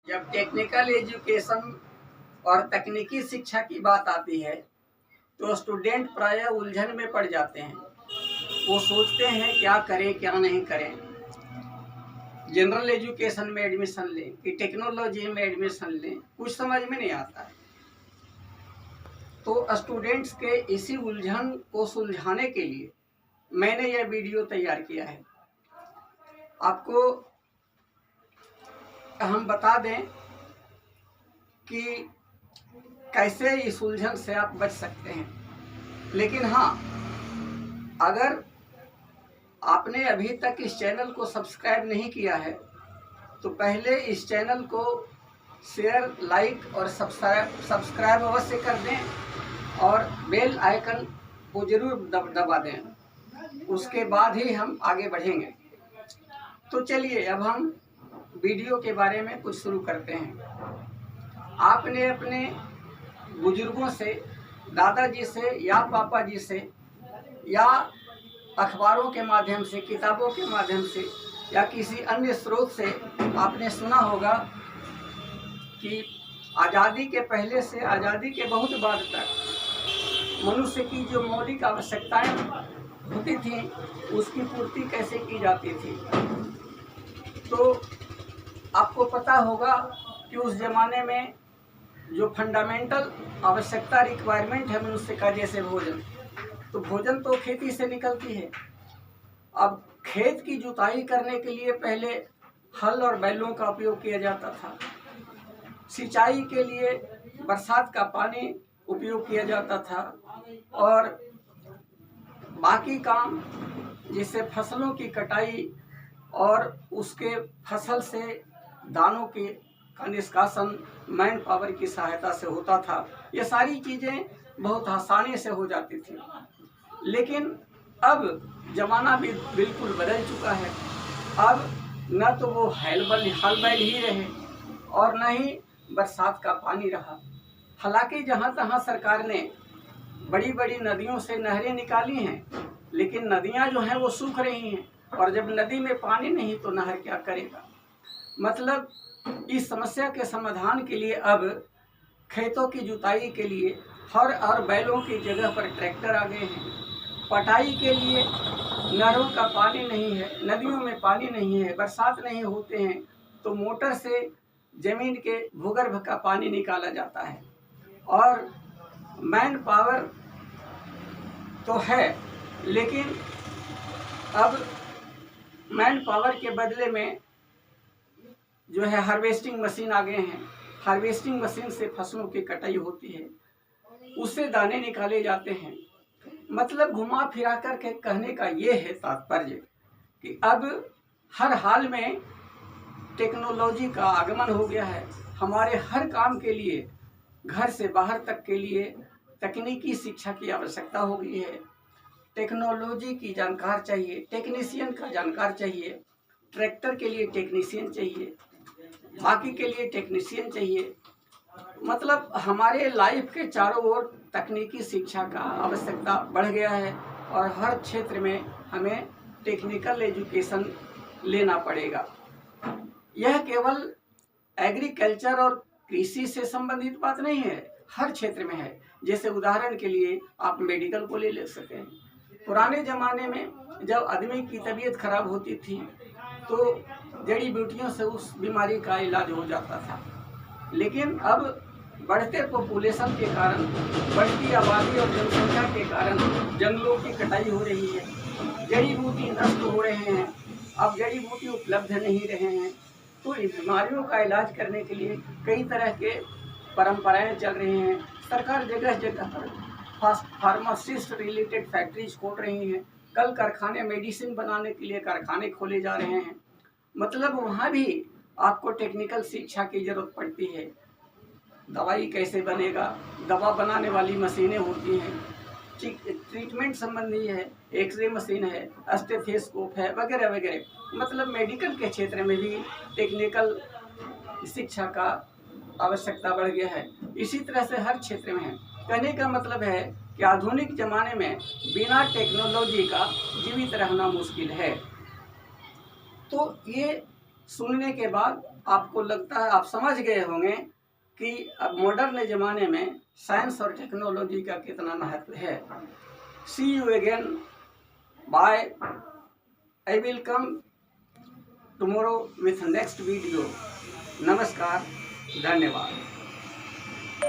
जब technical education और तकनीकी शिक्षा की बात आती है तो स्टूडेंट प्रायः उलझन में पड़ जाते हैं। वो सोचते हैं क्या करें क्या नहीं करें, जनरल एजुकेशन में एडमिशन लें कि टेक्नोलॉजी में एडमिशन लें, कुछ समझ में नहीं आता है। तो स्टूडेंट्स के इसी उलझन को सुलझाने के लिए मैंने यह वीडियो तैयार किया है। आपको हम बता दें कि कैसे इस उलझन से आप बच सकते हैं। लेकिन हाँ, अगर आपने अभी तक इस चैनल को सब्सक्राइब नहीं किया है तो पहले इस चैनल को शेयर, लाइक और सब्सक्राइब अवश्य कर दें और बेल आइकन को जरूर दबा दें। उसके बाद ही हम आगे बढ़ेंगे। तो चलिए अब हम वीडियो के बारे में कुछ शुरू करते हैं। आपने अपने बुजुर्गों से, दादाजी से या पापा जी से या अखबारों के माध्यम से, किताबों के माध्यम से या किसी अन्य स्रोत से आपने सुना होगा कि आज़ादी के पहले से आज़ादी के बहुत बाद तक मनुष्य की जो मौलिक आवश्यकताएं होती थी उसकी पूर्ति कैसे की जाती थी। तो आपको पता होगा कि उस ज़माने में जो फंडामेंटल आवश्यकता, रिक्वायरमेंट है मनुष्य का, जैसे भोजन, तो भोजन तो खेती से निकलती है। अब खेत की जुताई करने के लिए पहले हल और बैलों का उपयोग किया जाता था। सिंचाई के लिए बरसात का पानी उपयोग किया जाता था और बाकी काम जैसे फसलों की कटाई और उसके फसल से दानों का निष्कासन मैन पावर की सहायता से होता था। ये सारी चीज़ें बहुत आसानी से हो जाती थी। लेकिन अब ज़माना भी बिल्कुल बदल चुका है। अब न तो वो हल बैल ही रहे और न ही बरसात का पानी रहा। हालांकि जहाँ तहाँ सरकार ने बड़ी बड़ी नदियों से नहरें निकाली हैं, लेकिन नदियाँ जो हैं वो सूख रही हैं और जब नदी में पानी नहीं तो नहर क्या करेगा। मतलब इस समस्या के समाधान के लिए अब खेतों की जुताई के लिए हर और बैलों की जगह पर ट्रैक्टर आ गए हैं। पटाई के लिए नहरों का पानी नहीं है, नदियों में पानी नहीं है, बरसात नहीं होते हैं तो मोटर से जमीन के भूगर्भ का पानी निकाला जाता है। और मैन पावर तो है, लेकिन अब मैन पावर के बदले में जो है हार्वेस्टिंग मशीन आ गए हैं। हार्वेस्टिंग मशीन से फसलों की कटाई होती है, उससे दाने निकाले जाते हैं। मतलब घुमा फिरा कर के कहने का ये है तात्पर्य कि अब हर हाल में टेक्नोलॉजी का आगमन हो गया है। हमारे हर काम के लिए, घर से बाहर तक के लिए तकनीकी शिक्षा की आवश्यकता हो गई है। टेक्नोलॉजी की जानकार चाहिए, टेक्नीशियन का जानकार चाहिए, ट्रैक्टर के लिए टेक्नीशियन चाहिए, बाकी के लिए टेक्नीशियन चाहिए। मतलब हमारे लाइफ के चारों ओर तकनीकी शिक्षा का आवश्यकता बढ़ गया है और हर क्षेत्र में हमें टेक्निकल एजुकेशन लेना पड़ेगा। यह केवल एग्रीकल्चर और कृषि से संबंधित बात नहीं है, हर क्षेत्र में है। जैसे उदाहरण के लिए आप मेडिकल को ले सकते हैं। पुराने ज़माने में जब आदमी की तबीयत खराब होती थी तो जड़ी बूटियों से उस बीमारी का इलाज हो जाता था। लेकिन अब बढ़ते पॉपुलेशन के कारण, बढ़ती आबादी और जनसंख्या के कारण जंगलों की कटाई हो रही है, जड़ी बूटी नष्ट हो रहे हैं, अब जड़ी बूटी उपलब्ध नहीं रहे हैं। तो इन बीमारियों का इलाज करने के लिए कई तरह के परंपराएं चल रही हैं। सरकार जगह जगह पर फार्मासिस्ट रिलेटेड फैक्ट्रीज खोल रही हैं। कल कारखाने, मेडिसिन बनाने के लिए कारखाने खोले जा रहे हैं। मतलब वहाँ भी आपको टेक्निकल शिक्षा की जरूरत पड़ती है। दवाई कैसे बनेगा, दवा बनाने वाली मशीनें होती हैं, ट्रीटमेंट संबंधी है, एक्सरे मशीन है, स्टेथोस्कोप है, वगैरह वगैरह। मतलब मेडिकल के क्षेत्र में भी टेक्निकल शिक्षा का आवश्यकता बढ़ गया है। इसी तरह से हर क्षेत्र में है। कहने का मतलब है कि आधुनिक ज़माने में बिना टेक्नोलॉजी का जीवित रहना मुश्किल है। तो ये सुनने के बाद आपको लगता है आप समझ गए होंगे कि अब मॉडर्न ज़माने में साइंस और टेक्नोलॉजी का कितना महत्व है। See you again, bye. I will come tomorrow with next video. नमस्कार, धन्यवाद।